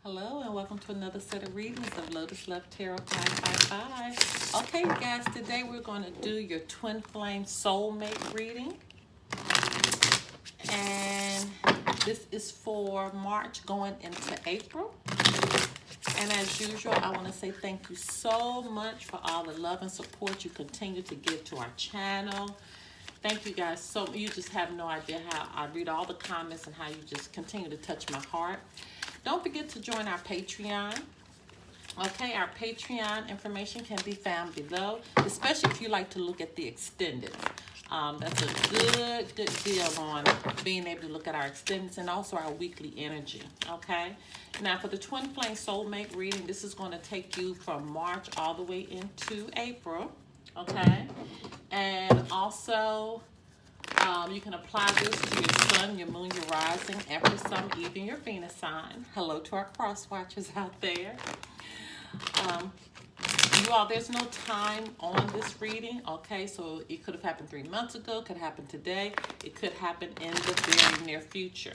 Hello and welcome to another set of readings of Lotus Love Tarot 555. Okay, you guys, today we're going to do your Twin Flame Soulmate reading. And this is for March going into April. And as usual, I want to say thank you so much for all the love and support you continue to give to our channel. Thank you guys so much. You just have no idea how I read all the comments and how you just continue to touch my heart. Don't forget to join our Patreon. Okay, our Patreon information can be found below, especially if you like to look at the extended. That's a good deal on being able to look at our extendeds and also our weekly energy. Okay, now for the Twin Flame Soulmate reading, this is going to take you from March all the way into April. Okay, and also you can apply this to your sun, your moon, your rising, and for some, even your Venus sign. Hello to our cross watchers out there. You all, there's no time on this reading, okay? So it could have happened 3 months ago, could happen today, it could happen in the very near future.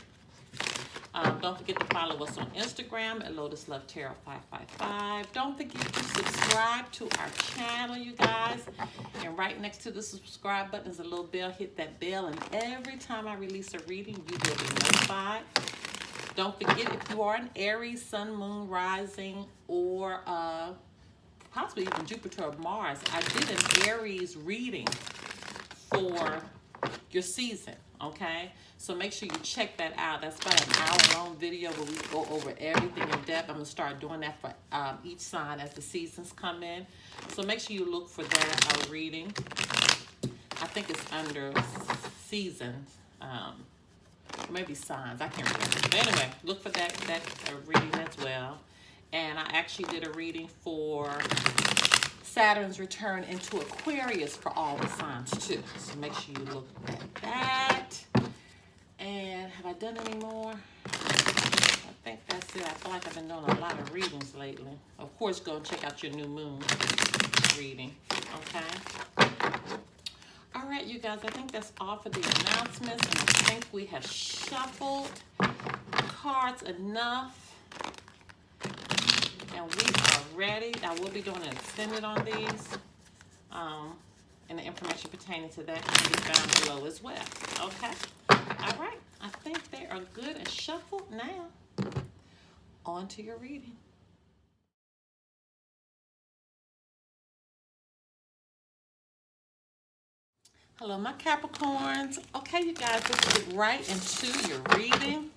Don't forget to follow us on Instagram at Lotus Love Tarot 555. Don't forget to subscribe to our channel, you guys. And right next to the subscribe button is a little bell. Hit that bell, and every time I release a reading, you will be notified. Don't forget, if you are an Aries, Sun, Moon, Rising, or possibly even Jupiter or Mars, I did an Aries reading for your season, okay? So make sure you check that out. That's about an hour-long video where we go over everything in depth. I'm going to start doing that for each sign as the seasons come in. So make sure you look for that reading. I think it's under seasons, or maybe signs. I can't remember. But anyway, look for that reading as well. And I actually did a reading for Saturn's return into Aquarius for all the signs too. So make sure you look at that. And have I done any more? I think that's it. I feel like I've been doing a lot of readings lately. Of course, go and check out your new moon reading. Okay. All right, you guys. I think that's all for the announcements. And I think we have shuffled cards enough. And we are ready. I will be doing an extended on these. And the information pertaining to that can be found below as well. Okay? All right. I think they are good and shuffled now. On to your reading. Hello, my Capricorns. Okay, you guys, let's get right into your reading.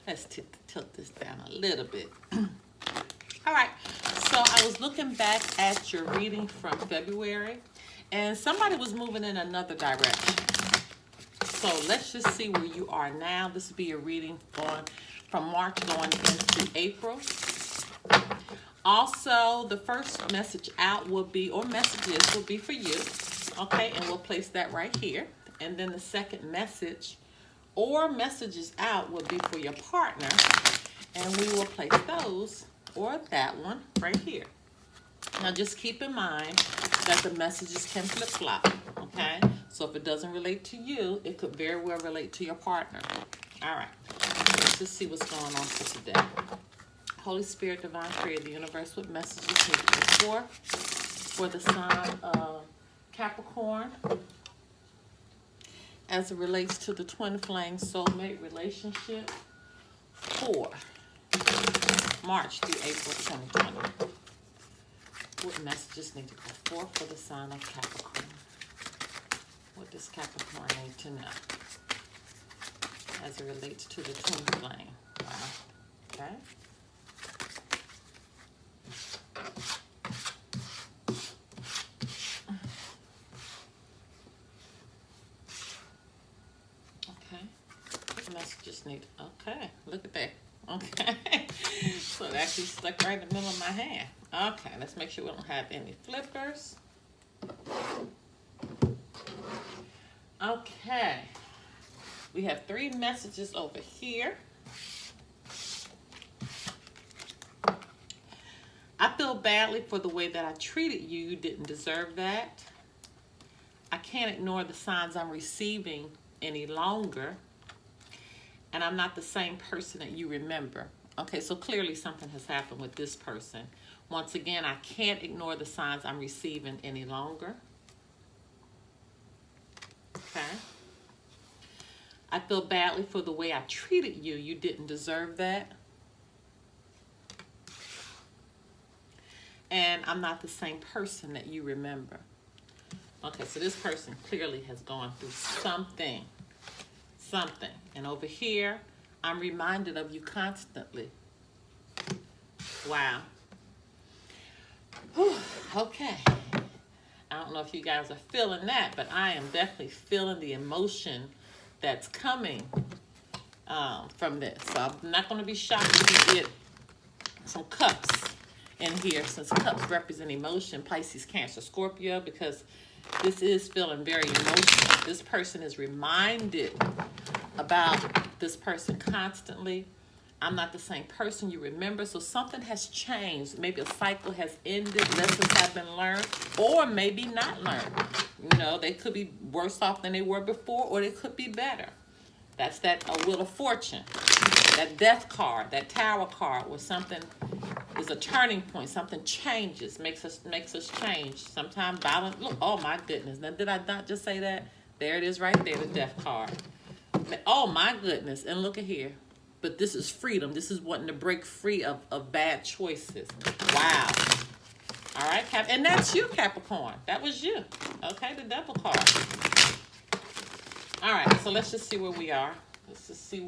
Let's tilt this down a little bit. All right, so I was looking back at your reading from February, and somebody was moving in another direction. So let's just see where you are now. This will be a reading from March going into April. Also, the first message out will be, or messages will be for you, okay? And we'll place that right here. And then the second message or messages out will be for your partner, and we will place those or that one right here. Now just keep in mind that the messages can flip-flop, okay? So if it doesn't relate to you, it could very well relate to your partner. All right, let's just see what's going on for today. Holy Spirit, Divine Creator, the universe, what messages take you for the sign of Capricorn as it relates to the Twin Flame Soulmate relationship for March through April 2020. What messages need to go forth for the sign of Capricorn? What does Capricorn need to know as it relates to the twin flame? Okay. Okay. What messages need? Okay. Look at that. Okay. So it actually stuck right in the middle of my hand. Okay, let's make sure we don't have any flippers. Okay. We have 3 messages over here. I feel badly for the way that I treated you. You didn't deserve that. I can't ignore the signs I'm receiving any longer. And I'm not the same person that you remember. Okay, so clearly something has happened with this person. Once again, I can't ignore the signs I'm receiving any longer. Okay. I feel badly for the way I treated you. You didn't deserve that. And I'm not the same person that you remember. Okay, so this person clearly has gone through something. And over here, I'm reminded of you constantly. Wow. Whew, okay. I don't know if you guys are feeling that, but I am definitely feeling the emotion that's coming from this. So I'm not going to be shocked if you get some cups in here, since cups represent emotion, Pisces, Cancer, Scorpio, because this is feeling very emotional. This person is reminded about this person constantly. I'm not the same person you remember. So something has changed. Maybe a cycle has ended, lessons have been learned, or maybe not learned. You know, they could be worse off than they were before, or they could be better. That's that Wheel of Fortune, that Death card, that Tower card, where something is a turning point. Something changes, makes us change. Sometimes violent. Look, oh my goodness. Now, did I not just say that? There it is right there, the Death card. Oh my goodness. And look at here. But this is freedom. This is wanting to break free of bad choices. Wow. All right, and that's you, Capricorn. That was you. Okay, the Devil card. All right, so let's just see where we are. Let's just see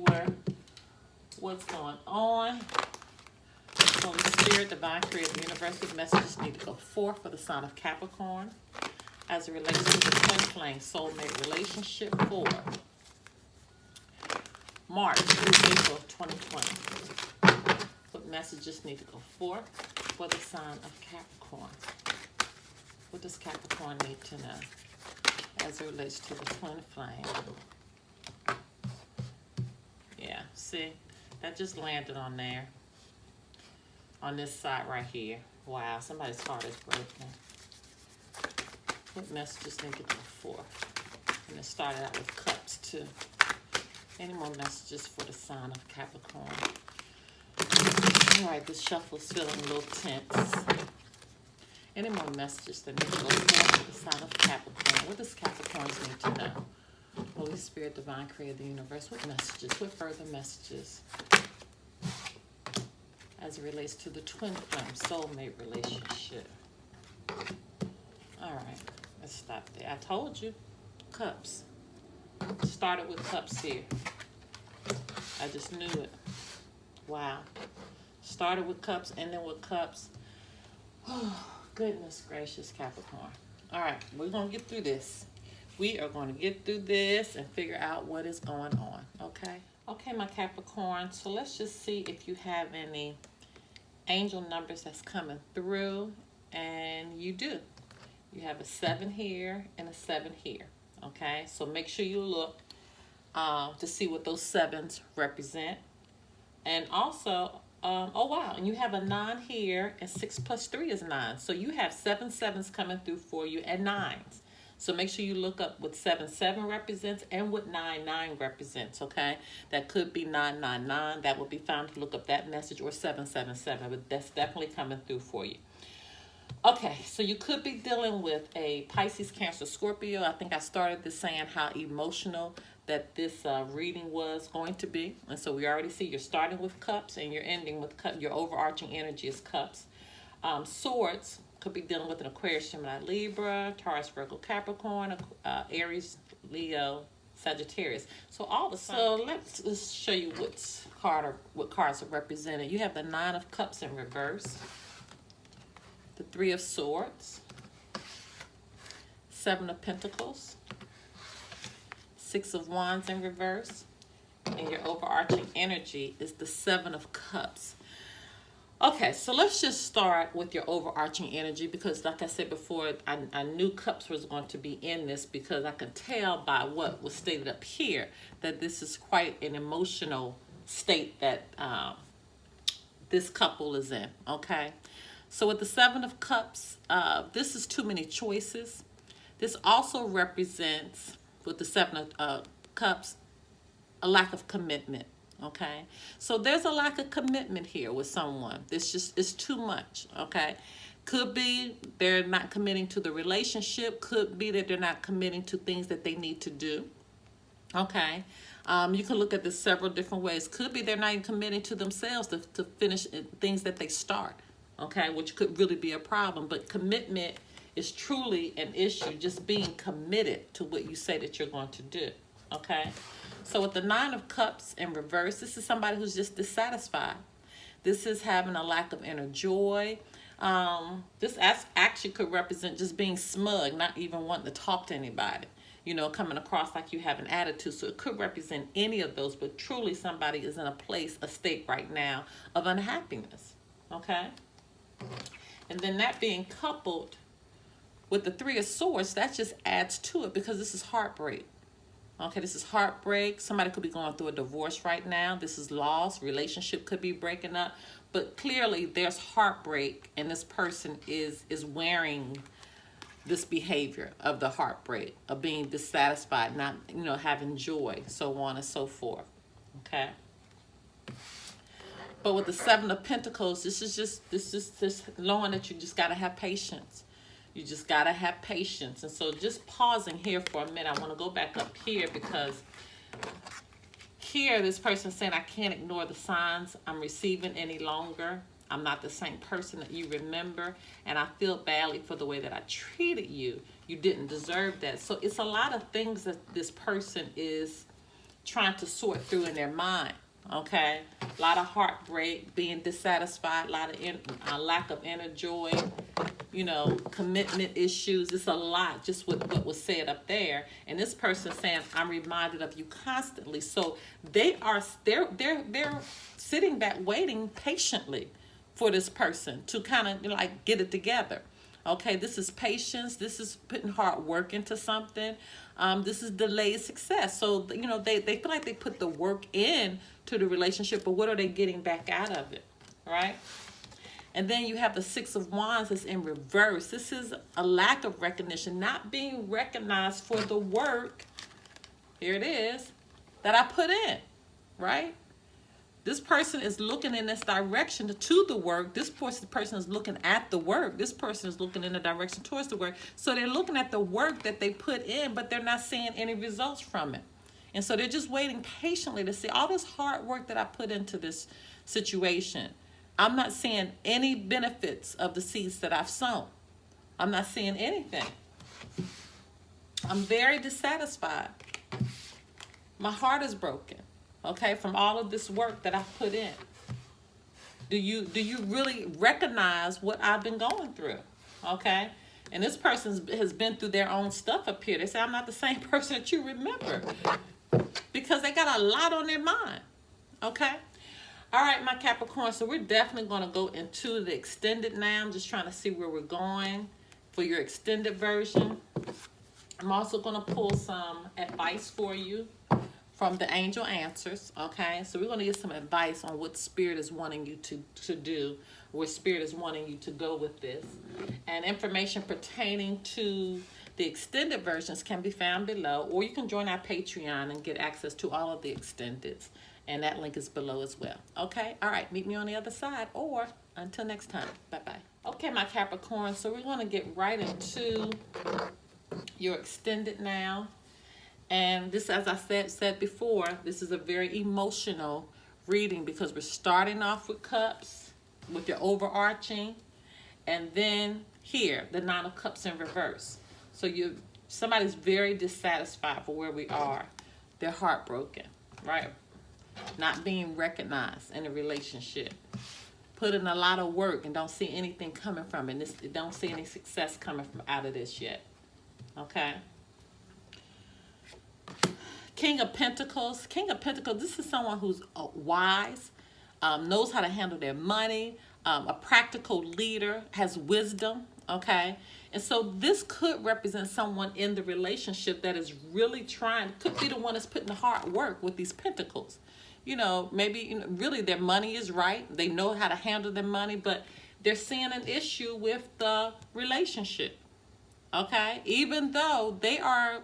what's going on. Holy Spirit, Divine Creator, Universe, what messages need to go forth for the sign of Capricorn as it relates to the twin flame soulmate relationship for March through April 2020. What messages need to go forth for the sign of Capricorn? What does Capricorn need to know as it relates to the twin flame? Yeah, see, that just landed on there. On this side right here. Wow, somebody's heart is broken. What messages need to go forth? And it started out with cups too. Any more messages for the sign of Capricorn? All right, this shuffle is feeling a little tense. Any more messages that need to go forth for the sign of Capricorn? What does Capricorn need to know? Holy Spirit, Divine Creator of the Universe, what messages? What further messages as it relates to the twin flame soulmate relationship? All right, let's stop there. I told you, cups. Started with cups here. I just knew it. Wow. Started with cups, ended with cups. Oh, goodness gracious, Capricorn. All right, we're going to get through this. We are going to get through this and figure out what is going on, okay? Okay, my Capricorn, so let's just see if you have any angel numbers that's coming through, and you do. You have a 7 here and a 7 here, okay? So make sure you look to see what those 7s represent. And also, oh wow, and you have a 9 here, and 6 plus 3 is 9. So you have 7 7s coming through for you, and 9s. So make sure you look up what 7 7 represents and what 9 9 represents, okay? That could be 999. That would be fine to look up that message, or 777, but that's definitely coming through for you. Okay, so you could be dealing with a Pisces, Cancer, Scorpio. I think I started this saying how emotional that this reading was going to be. And so we already see you're starting with cups and you're ending with cups. Your overarching energy is cups. Swords could be dealing with an Aquarius, Gemini, Libra, Taurus, Virgo, Capricorn, Aries, Leo, Sagittarius. So let's show you what cards are represented. You have the 9 of Cups in reverse, the 3 of Swords, 7 of Pentacles, 6 of Wands in reverse, and your overarching energy is the 7 of Cups. Okay, so let's just start with your overarching energy, because like I said before, I knew Cups was going to be in this, because I can tell by what was stated up here that this is quite an emotional state that this couple is in, okay? So with the 7 of Cups, this is too many choices. This also represents, with the 7 of Cups, a lack of commitment, Okay, so there's a lack of commitment here with someone. It's too much. Okay, could be they're not committing to the relationship. Could be that they're not committing to things that they need to do. Okay, you can look at this several different ways. Could be they're not even committing to themselves to finish things that they start. Okay, which could really be a problem. But commitment is truly an issue. Just being committed to what you say that you're going to do. Okay. So with the Nine of Cups in reverse, this is somebody who's just dissatisfied. This is having a lack of inner joy. This actually could represent just being smug, not even wanting to talk to anybody. You know, coming across like you have an attitude. So it could represent any of those, but truly somebody is in a state right now of unhappiness. Okay? And then that being coupled with the Three of Swords, that just adds to it because this is heartbreak. Okay, this is heartbreak. Somebody could be going through a divorce right now. This is loss. Relationship could be breaking up. But clearly there's heartbreak, and this person is wearing this behavior of the heartbreak, of being dissatisfied, not, having joy, so on and so forth. Okay. But with the Seven of Pentacles, this is just knowing that you just got to have patience. You just got to have patience. And so just pausing here for a minute, I want to go back up here because here this person is saying, I can't ignore the signs I'm receiving any longer. I'm not the same person that you remember. And I feel badly for the way that I treated you. You didn't deserve that. So it's a lot of things that this person is trying to sort through in their mind. Okay, a lot of heartbreak, being dissatisfied, a lot of lack of inner joy, commitment issues. It's a lot just with what was said up there. And this person saying, I'm reminded of you constantly. So they're sitting back waiting patiently for this person to kind of like get it together. Okay, this is patience. This is putting hard work into something. This is delayed success. So, they feel like they put the work in to the relationship, but what are they getting back out of it, right? And then you have the Six of Wands that's in reverse. This is a lack of recognition, not being recognized for the work, here it is, that I put in, right? This person is looking in this direction to the work. This person is looking at the work. This person is looking in the direction towards the work. So they're looking at the work that they put in, but they're not seeing any results from it. And so they're just waiting patiently to see all this hard work that I put into this situation. I'm not seeing any benefits of the seeds that I've sown. I'm not seeing anything. I'm very dissatisfied. My heart is broken, okay, from all of this work that I've put in. Do you really recognize what I've been going through, okay? And this person has been through their own stuff up here. They say, I'm not the same person that you remember. Because they got a lot on their mind, okay? All right, my Capricorn, so we're definitely going to go into the extended now. I'm just trying to see where we're going for your extended version. I'm also going to pull some advice for you from the angel answers, okay? So we're going to get some advice on what Spirit is wanting you to do, where Spirit is wanting you to go with this. And information pertaining to the extended versions can be found below, or you can join our Patreon and get access to all of the extendeds. And that link is below as well. Okay? All right. Meet me on the other side, or until next time. Bye-bye. Okay, my Capricorn. So we're going to get right into your extended now. And this, as I said before, this is a very emotional reading because we're starting off with Cups, with your overarching, and then here, the Nine of Cups in reverse. So somebody's very dissatisfied for where we are. They're heartbroken, right? Not being recognized in a relationship. Put in a lot of work and don't see anything coming from it. Don't see any success coming from out of this yet. Okay? King of Pentacles. King of Pentacles, this is someone who's wise, knows how to handle their money, a practical leader, has wisdom, okay? And so this could represent someone in the relationship that is really could be the one that's putting the hard work with these pentacles. Maybe really their money is right. They know how to handle their money, but they're seeing an issue with the relationship, okay? Even though they are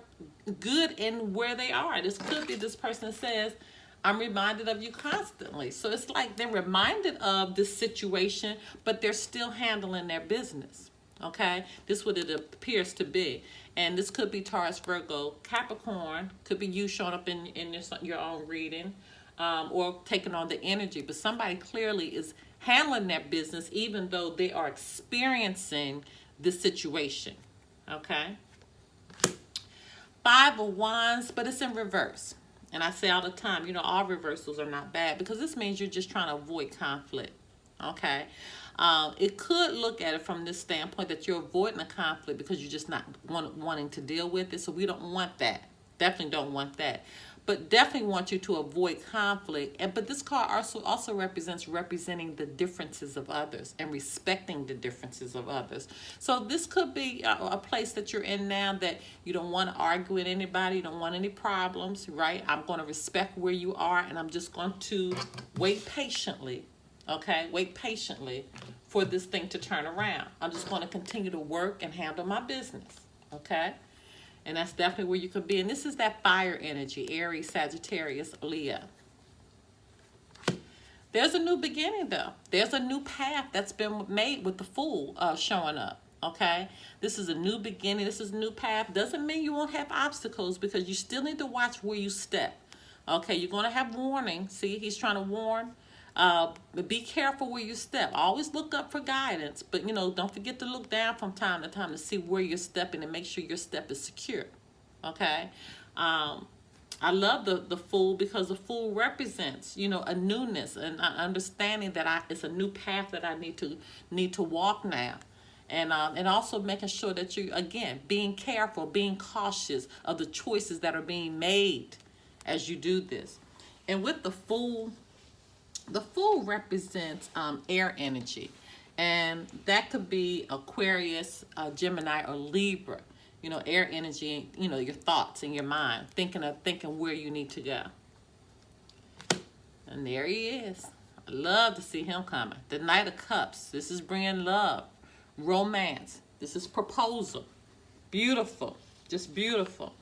good in where they are. This could be this person says, I'm reminded of you constantly. So it's like they're reminded of this situation, but they're still handling their business. Okay, this is what it appears to be. And this could be Taurus, Virgo, Capricorn. Could be you showing up in your own reading, or taking on the energy. But somebody clearly is handling their business even though they are experiencing this situation. Okay. 5 of Wands, but it's in reverse. And I say all the time, you know, all reversals are not bad because this means you're just trying to avoid conflict. Okay. It could look at it from this standpoint that you're avoiding a conflict because you're just not wanting to deal with it. So we don't want that. Definitely don't want that. But definitely want you to avoid conflict. But this card also representing the differences of others and respecting the differences of others. So this could be a place that you're in now that you don't want to argue with anybody. You don't want any problems, right? I'm going to respect where you are, and I'm just going to wait patiently. Okay, wait patiently for this thing to turn around. I'm just going to continue to work and handle my business. Okay. And that's definitely where you could be. And this is that fire energy, Aries, Sagittarius, Leo. There's a new beginning, though. There's a new path that's been made with the Fool showing up, okay? This is a new beginning. This is a new path. Doesn't mean you won't have obstacles because you still need to watch where you step, okay? You're going to have warning. See, he's trying to warn. But be careful where you step. Always look up for guidance, but you know, don't forget to look down from time to time to see where you're stepping and make sure your step is secure. Okay. I love the Fool because the Fool represents, you know, a newness and understanding that it's a new path that I need to walk now. And also making sure that you, again, being careful, being cautious of the choices that are being made as you do this. And with the Fool represents air energy, and that could be Aquarius, Gemini, or Libra. You know, air energy, you know, your thoughts in your mind, thinking where you need to go. And there he is. I love to see him coming. The Knight of Cups. This is bringing love, romance. This is proposal. Beautiful, just beautiful.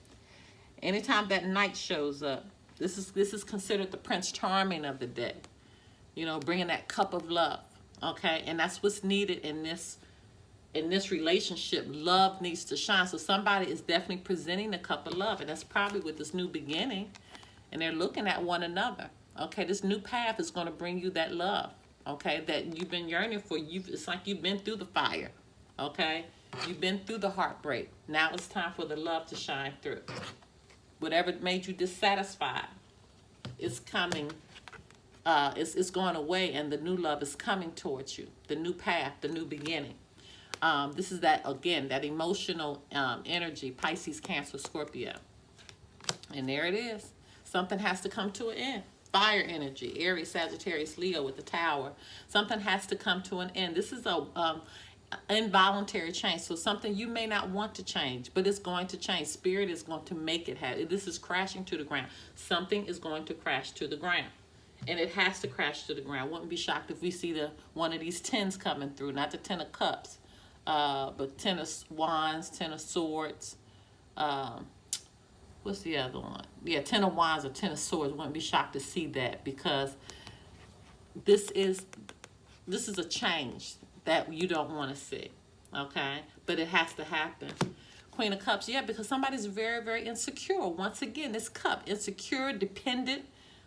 Anytime that Knight shows up, this is considered the Prince Charming of the day. You know, bringing that cup of love, okay? And that's what's needed in this relationship. Love needs to shine. So somebody is definitely presenting the cup of love, and that's probably with this new beginning, and they're looking at one another, okay? This new path is going to bring you that love, okay, that you've been yearning for. It's like you've been through the fire, okay? You've been through the heartbreak. Now it's time for the love to shine through. Whatever made you dissatisfied is coming. It's going away, and the new love is coming towards you. The new path, the new beginning. This is that emotional energy, Pisces, Cancer, Scorpio. And there it is. Something has to come to an end. Fire energy, Aries, Sagittarius, Leo with the Tower. Something has to come to an end. This is a involuntary change. So something you may not want to change, but it's going to change. Spirit is going to make it happen. This is crashing to the ground. Something is going to crash to the ground. And it has to crash to the ground. Wouldn't be shocked if we see one of these 10s coming through. Not the 10 of Cups, but 10 of Wands, 10 of Swords. What's the other one? Yeah, 10 of Wands or 10 of Swords. Wouldn't be shocked to see that because this is a change that you don't want to see. Okay? But it has to happen. Queen of Cups, yeah, because somebody's very, very insecure. Once again, this cup, insecure, dependent.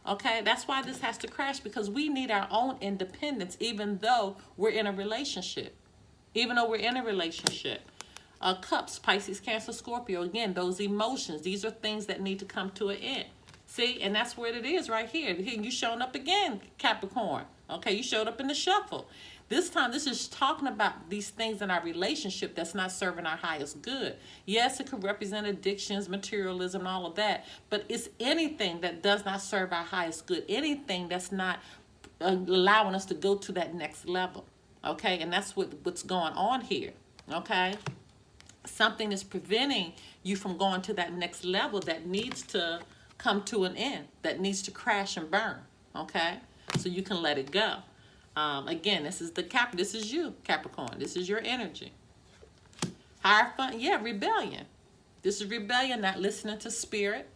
Okay, that's why this has to crash, because we need our own independence, even though we're in a relationship. Cups, Pisces, Cancer, Scorpio. Again, those emotions. These are things that need to come to an end. See, and that's where it is right here. You showing up again, Capricorn. Okay, you showed up in the shuffle. This time, this is talking about these things in our relationship that's not serving our highest good. Yes, it could represent addictions, materialism, and all of that, but it's anything that does not serve our highest good, anything that's not allowing us to go to that next level, okay? And that's what's going on here, okay? Something is preventing you from going to that next level that needs to come to an end, that needs to crash and burn, okay? So you can let it go. Again, this is you, Capricorn. This is your energy. Higher fun, yeah, rebellion. This is rebellion, not listening to spirit.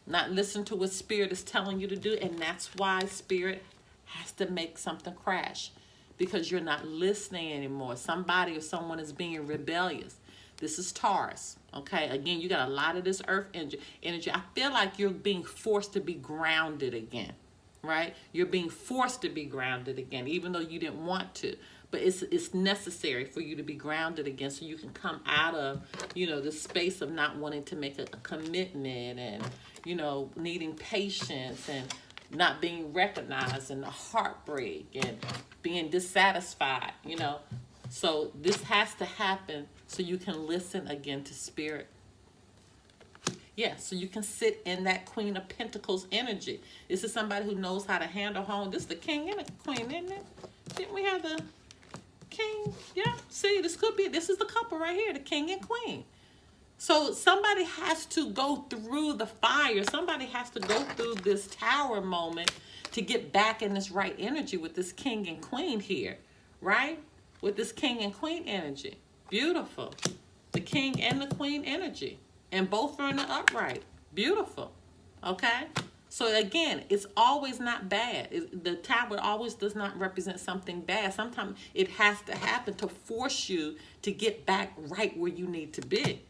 not listen to what Spirit is telling you to do. And that's why Spirit has to make something crash, because you're not listening anymore. Somebody or someone is being rebellious. This is Taurus, okay? Again, you got a lot of this earth energy. I feel like you're being forced to be grounded again, right? You're being forced to be grounded again, even though you didn't want to. But it's necessary for you to be grounded again, so you can come out of, the space of not wanting to make a commitment, and, needing patience, and not being recognized, and the heartbreak, and being dissatisfied, So this has to happen so you can listen again to Spirit. Yeah, so you can sit in that Queen of Pentacles energy. This is somebody who knows how to handle home. This is the King and the Queen, isn't it? Didn't we have the King? Yeah, see, this is the couple right here, the King and Queen. So somebody has to go through the fire. Somebody has to go through this Tower moment to get back in this right energy with this King and Queen here, right? With this King and Queen energy. Beautiful. The King and the Queen energy. And both are in the upright. Beautiful. Okay? So again, it's always not bad. The Tower always does not represent something bad. Sometimes it has to happen to force you to get back right where you need to be.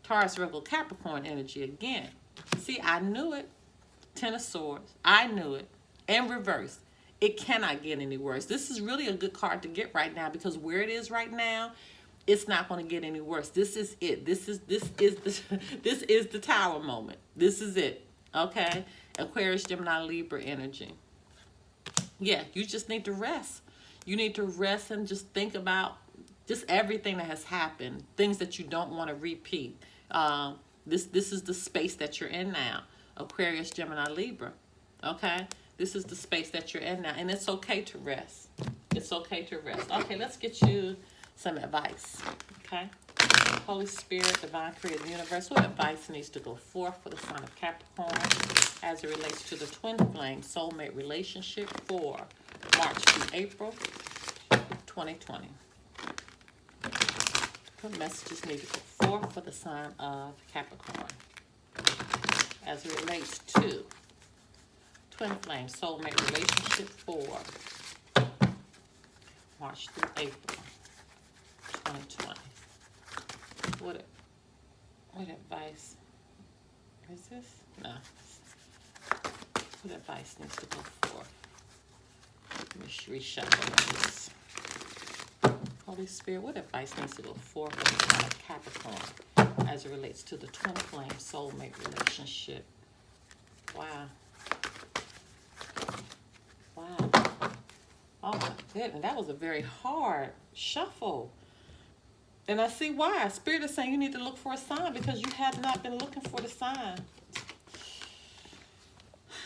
Taurus, Virgo, Capricorn energy again. See, I knew it. Ten of Swords. I knew it. In reverse. It cannot get any worse. This is really a good card to get right now, because where it is right now, it's not going to get any worse. This is it. This is the Tower moment. This is it. Okay? Aquarius, Gemini, Libra energy. Yeah, you just need to rest. You need to rest and just think about just everything that has happened, things that you don't want to repeat. This is the space that you're in now. Aquarius, Gemini, Libra. Okay? This is the space that you're in now. And it's okay to rest. It's okay to rest. Okay, let's get you some advice. Okay? Holy Spirit, Divine Creator of the Universe, what advice needs to go forth for the sign of Capricorn as it relates to the twin flame soulmate relationship for March to April 2020? What messages need to go forth for the sign of Capricorn as it relates to twin flame soulmate relationship for March through April 2020? What advice is this? No. What advice needs to go forth? Let me reshuffle this. Holy Spirit, what advice needs to go forth for the sign of Capricorn as it relates to the twin flame soulmate relationship? Wow. Wow. Oh my goodness, that was a very hard shuffle. And I see why. Spirit is saying you need to look for a sign, because you have not been looking for the sign.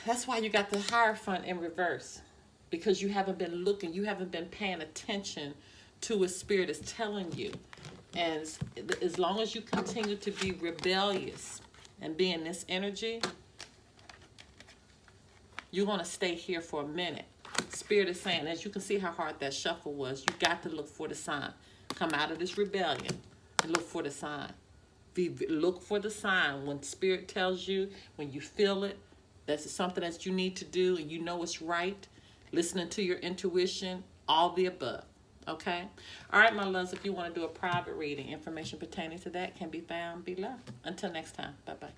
That's why you got the Hierophant in reverse, because you haven't been looking. You haven't been paying attention to what Spirit is telling you. And as long as you continue to be rebellious and be in this energy, you're going to stay here for a minute. Spirit is saying, as you can see how hard that shuffle was, you got to look for the sign. Come out of this rebellion and look for the sign. Look for the sign. When Spirit tells you, when you feel it, that's something that you need to do and you know it's right, listening to your intuition, all the above. Okay? All right, my loves, if you want to do a private reading, information pertaining to that can be found below. Until next time, bye-bye.